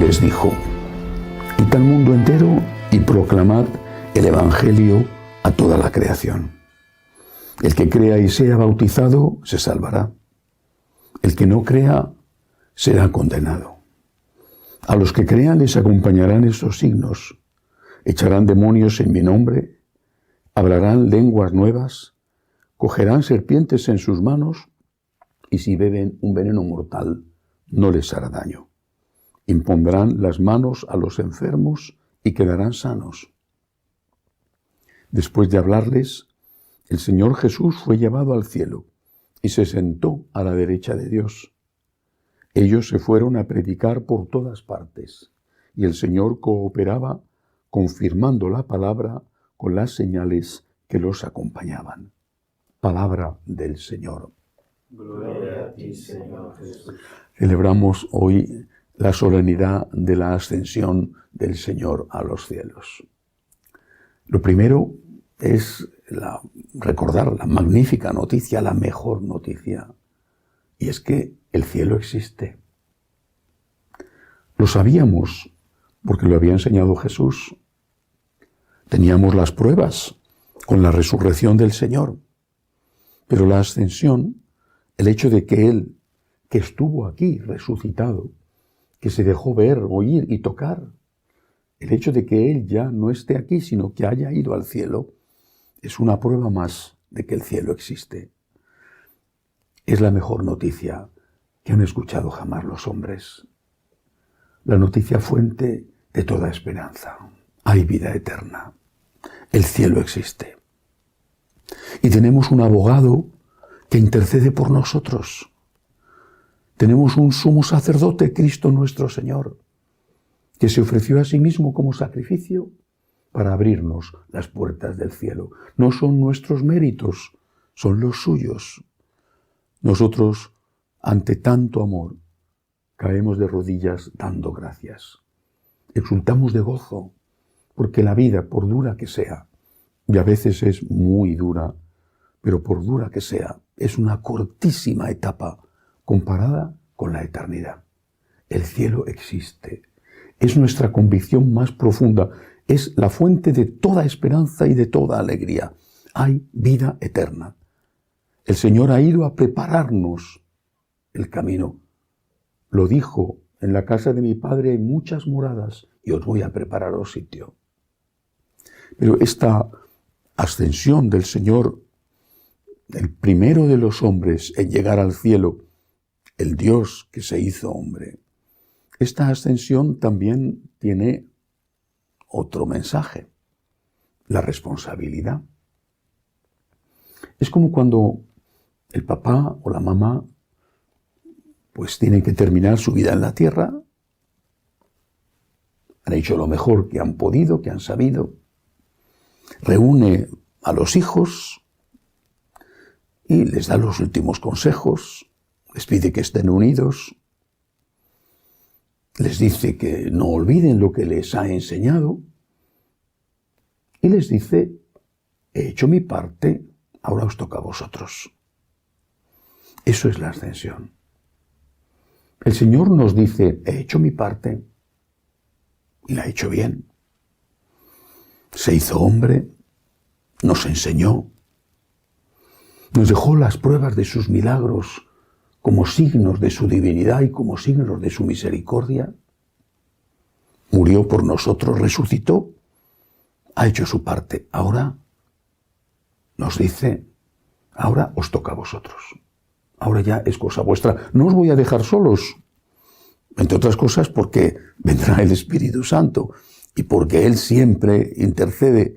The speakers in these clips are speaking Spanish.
les dijo: id al mundo entero y proclamad el Evangelio a toda la creación. El que crea y sea bautizado se salvará. El que no crea será condenado. A los que crean les acompañarán estos signos: echarán demonios en mi nombre, hablarán lenguas nuevas, cogerán serpientes en sus manos, y si beben un veneno mortal no les hará daño. Impondrán las manos a los enfermos y quedarán sanos. Después de hablarles, el Señor Jesús fue llevado al cielo y se sentó a la derecha de Dios. Ellos se fueron a predicar por todas partes, y el Señor cooperaba, confirmando la palabra con las señales que los acompañaban. Palabra del Señor. Gloria a ti, Señor Jesús. Celebramos hoy la solemnidad de la ascensión del Señor a los cielos. Lo primero es recordar la magnífica noticia, la mejor noticia, y es que el cielo existe. Lo sabíamos porque lo había enseñado Jesús. Teníamos las pruebas con la resurrección del Señor, pero la ascensión, el hecho de que Él, que estuvo aquí resucitado, que se dejó ver, oír y tocar, el hecho de que Él ya no esté aquí, sino que haya ido al cielo, es una prueba más de que el cielo existe. Es la mejor noticia que han escuchado jamás los hombres. La noticia fuente de toda esperanza. Hay vida eterna. El cielo existe. Y tenemos un abogado que intercede por nosotros. Tenemos un sumo sacerdote, Cristo nuestro Señor, que se ofreció a sí mismo como sacrificio para abrirnos las puertas del cielo. No son nuestros méritos, son los suyos. Nosotros, ante tanto amor, caemos de rodillas dando gracias. Exultamos de gozo, porque la vida, por dura que sea, y a veces es muy dura, pero por dura que sea, es una cortísima etapa comparada con la eternidad. El cielo existe. Es nuestra convicción más profunda. Es la fuente de toda esperanza y de toda alegría. Hay vida eterna. El Señor ha ido a prepararnos el camino. Lo dijo: en la casa de mi Padre hay muchas moradas y os voy a prepararos sitio. Pero esta ascensión del Señor, el primero de los hombres en llegar al cielo, el Dios que se hizo hombre, esta ascensión también tiene otro mensaje: la responsabilidad. Es como cuando el papá o la mamá pues tienen que terminar su vida en la tierra. Han hecho lo mejor que han podido, que han sabido. Reúne a los hijos y les da los últimos consejos, les pide que estén unidos, les dice que no olviden lo que les ha enseñado y les dice: he hecho mi parte, ahora os toca a vosotros. Eso es la ascensión. El Señor nos dice: he hecho mi parte y la he hecho bien. Se hizo hombre, nos enseñó, nos dejó las pruebas de sus milagros como signos de su divinidad y como signos de su misericordia. Murió por nosotros, resucitó, ha hecho su parte. Ahora nos dice: ahora os toca a vosotros. Ahora ya es cosa vuestra. No os voy a dejar solos, entre otras cosas porque vendrá el Espíritu Santo y porque Él siempre intercede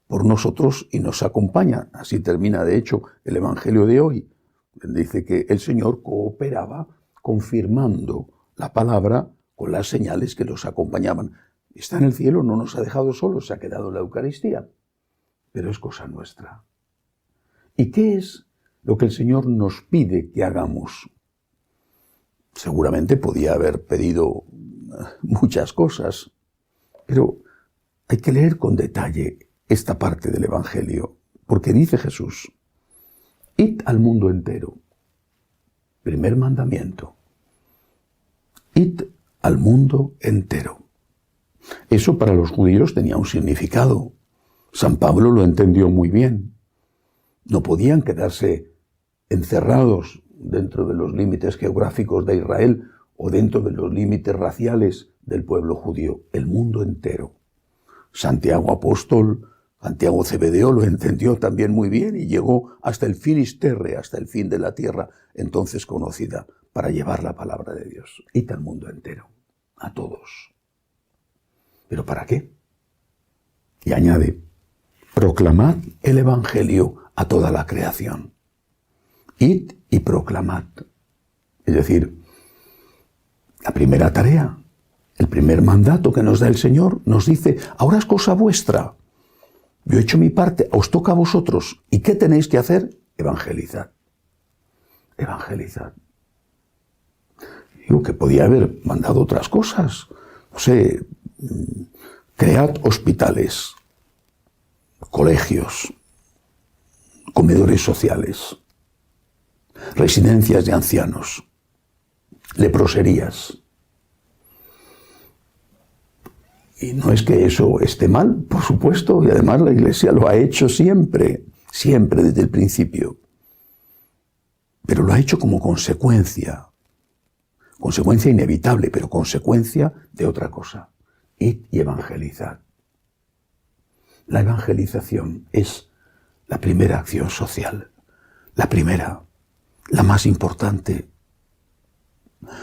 por nosotros y nos acompaña. Así termina, de hecho, el Evangelio de hoy. Dice que el Señor cooperaba confirmando la palabra con las señales que los acompañaban. Está en el cielo, no nos ha dejado solos, se ha quedado en la Eucaristía, pero es cosa nuestra. ¿Y qué es lo que el Señor nos pide que hagamos? Seguramente podía haber pedido muchas cosas, pero hay que leer con detalle esta parte del Evangelio, porque dice Jesús: id al mundo entero. Primer mandamiento. Id al mundo entero. Eso para los judíos tenía un significado. San Pablo lo entendió muy bien. No podían quedarse encerrados dentro de los límites geográficos de Israel o dentro de los límites raciales del pueblo judío, el mundo entero. Santiago apóstol, Santiago Cebedeo lo entendió también muy bien y llegó hasta el Finisterre, hasta el fin de la tierra, entonces conocida, para llevar la palabra de Dios. Y al mundo entero, a todos. ¿Pero para qué? Y añade, proclamad el Evangelio a toda la creación. Id y proclamad. Es decir, la primera tarea, el primer mandato que nos da el Señor, nos dice, ahora es cosa vuestra. Yo he hecho mi parte, os toca a vosotros. ¿Y qué tenéis que hacer? Evangelizar. Evangelizar. Digo que podía haber mandado otras cosas. No sé, cread hospitales, colegios, comedores sociales, residencias de ancianos, leproserías. Y no es que eso esté mal, por supuesto, y además la Iglesia lo ha hecho siempre, siempre desde el principio. Pero lo ha hecho como consecuencia inevitable, pero consecuencia de otra cosa. Id y evangelizad. La evangelización es la primera acción social, la primera, la más importante.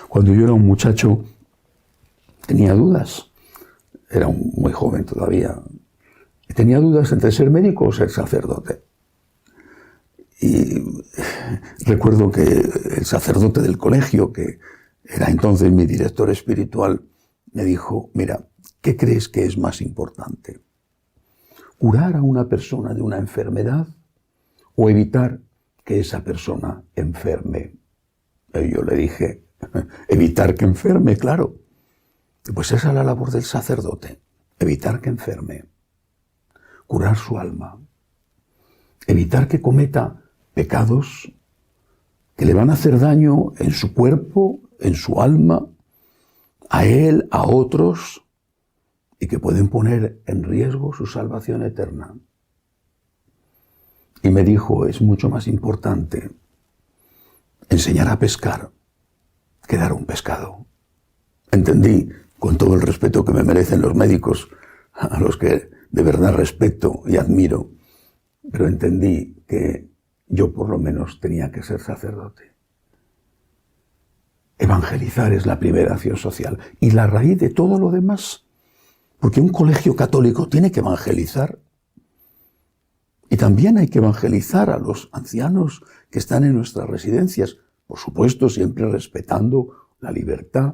Cuando yo era un muchacho, tenía dudas. Era muy joven todavía. Tenía dudas entre ser médico o ser sacerdote. Y recuerdo que el sacerdote del colegio, que era entonces mi director espiritual, me dijo, mira, ¿qué crees que es más importante? ¿Curar a una persona de una enfermedad o evitar que esa persona enferme? Y yo le dije, evitar que enferme, claro. Pues esa es la labor del sacerdote, evitar que enferme, curar su alma, evitar que cometa pecados que le van a hacer daño en su cuerpo, en su alma, a él, a otros, y que pueden poner en riesgo su salvación eterna. Y me dijo, es mucho más importante enseñar a pescar que dar un pescado. Entendí, con todo el respeto que me merecen los médicos, a los que de verdad respeto y admiro, pero entendí que yo por lo menos tenía que ser sacerdote. Evangelizar es la primera acción social y la raíz de todo lo demás, porque un colegio católico tiene que evangelizar y también hay que evangelizar a los ancianos que están en nuestras residencias, por supuesto siempre respetando la libertad.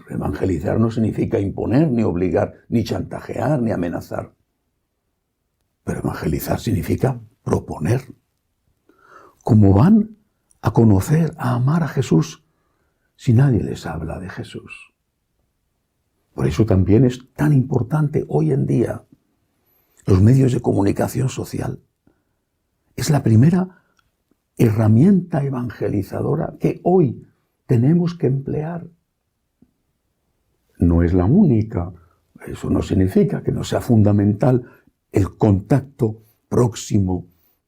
Evangelizar no significa imponer, ni obligar, ni chantajear, ni amenazar. Pero evangelizar significa proponer. ¿Cómo van a conocer, a amar a Jesús si nadie les habla de Jesús? Por eso también es tan importante hoy en día los medios de comunicación social. Es la primera herramienta evangelizadora que hoy tenemos que emplear. No es la única. Eso no significa que no sea fundamental el contacto próximo,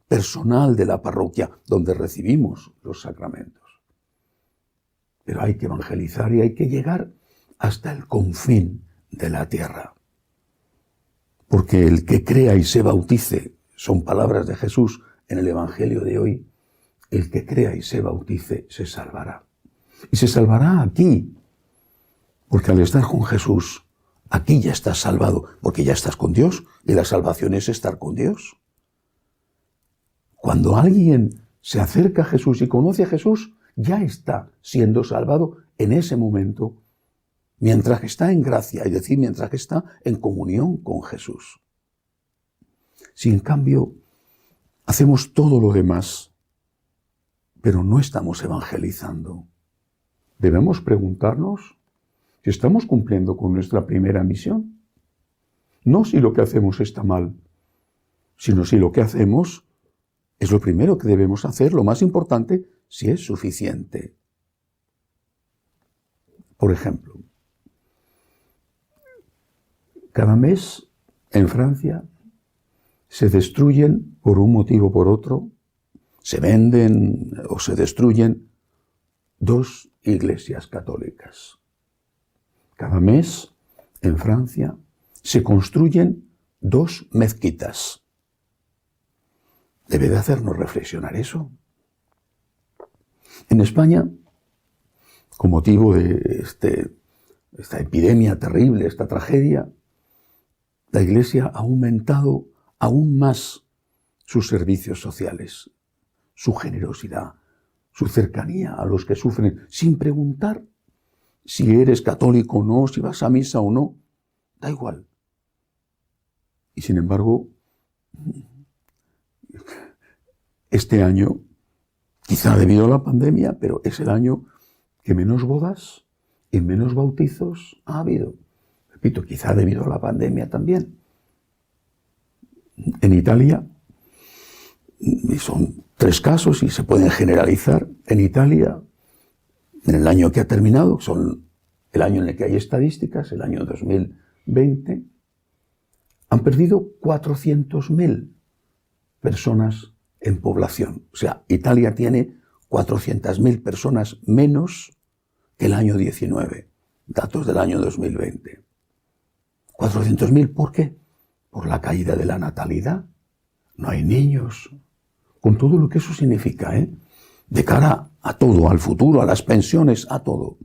personal de la parroquia, donde recibimos los sacramentos. Pero hay que evangelizar y hay que llegar hasta el confín de la tierra. Porque el que crea y se bautice, son palabras de Jesús en el Evangelio de hoy, el que crea y se bautice se salvará. Y se salvará aquí. Porque al estar con Jesús, aquí ya estás salvado, porque ya estás con Dios, y la salvación es estar con Dios. Cuando alguien se acerca a Jesús y conoce a Jesús, ya está siendo salvado en ese momento, mientras que está en gracia, es decir, mientras que está en comunión con Jesús. Si en cambio hacemos todo lo demás, pero no estamos evangelizando, debemos preguntarnos si estamos cumpliendo con nuestra primera misión. No si lo que hacemos está mal, sino si lo que hacemos es lo primero que debemos hacer, lo más importante, si es suficiente. Por ejemplo, Cada mes en Francia se destruyen por un motivo o por otro, se venden o se destruyen 2 iglesias católicas. Cada mes en Francia se construyen 2 mezquitas. Debe de hacernos reflexionar eso. En España, con motivo de esta epidemia terrible, esta tragedia, la Iglesia ha aumentado aún más sus servicios sociales, su generosidad, su cercanía a los que sufren, sin preguntar si eres católico o no, si vas a misa o no, da igual. Y sin embargo, este año, quizá debido a la pandemia, pero es el año que menos bodas y menos bautizos ha habido. Repito, quizá debido a la pandemia también. En Italia, y son 3 casos y se pueden generalizar, en Italia, en el año que ha terminado, son el año en el que hay estadísticas, el año 2020, han perdido 400.000 personas en población. O sea, Italia tiene 400.000 personas menos que el año 19, datos del año 2020. 400.000, ¿por qué? Por la caída de la natalidad. No hay niños. Con todo lo que eso significa, de cara a todo, al futuro, a las pensiones, a todo.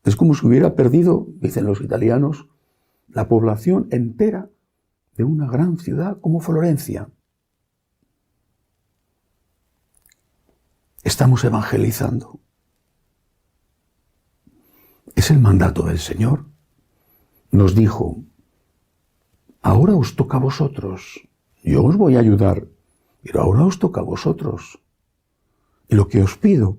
Es como si hubiera perdido, dicen los italianos, la población entera de una gran ciudad como Florencia. Estamos evangelizando. Es el mandato del Señor. Nos dijo, ahora os toca a vosotros, yo os voy a ayudar, pero ahora os toca a vosotros. Y lo que os pido,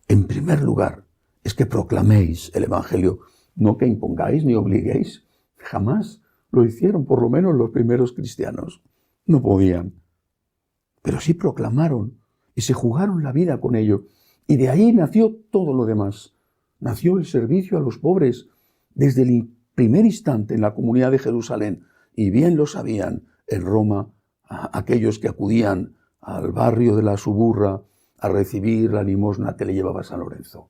en primer lugar, es que proclaméis el Evangelio, no que impongáis ni obliguéis. Jamás lo hicieron, por lo menos los primeros cristianos. No podían. Pero sí proclamaron y se jugaron la vida con ello. Y de ahí nació todo lo demás. Nació el servicio a los pobres desde el primer instante en la comunidad de Jerusalén. Y bien lo sabían en Roma aquellos que acudían al barrio de la Suburra a recibir la limosna que le llevaba San Lorenzo.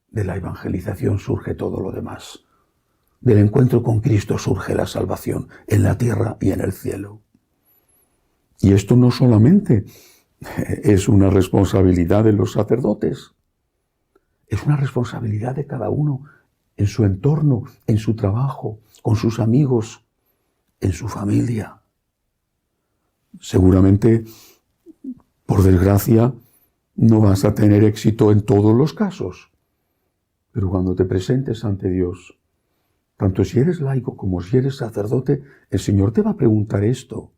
De la evangelización surge todo lo demás. Del encuentro con Cristo surge la salvación en la tierra y en el cielo. Y esto no solamente es una responsabilidad de los sacerdotes, es una responsabilidad de cada uno en su entorno, en su trabajo, con sus amigos, en su familia. Seguramente, por desgracia, no vas a tener éxito en todos los casos, pero cuando te presentes ante Dios, tanto si eres laico como si eres sacerdote, el Señor te va a preguntar esto.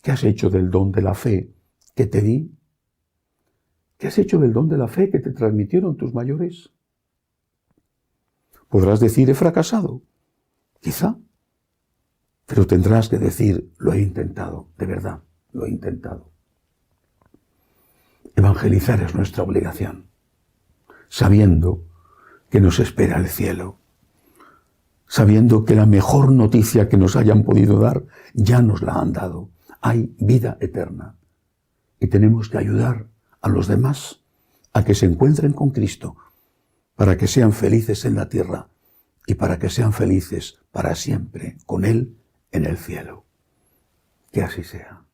¿Qué has hecho del don de la fe que te di? ¿Qué has hecho del don de la fe que te transmitieron tus mayores? Podrás decir, he fracasado. Quizá. Pero tendrás que decir, lo he intentado, de verdad, lo he intentado. Evangelizar es nuestra obligación, sabiendo que nos espera el cielo, sabiendo que la mejor noticia que nos hayan podido dar, ya nos la han dado. Hay vida eterna. Y tenemos que ayudar a los demás a que se encuentren con Cristo, para que sean felices en la tierra y para que sean felices para siempre con Él en el cielo. Que así sea.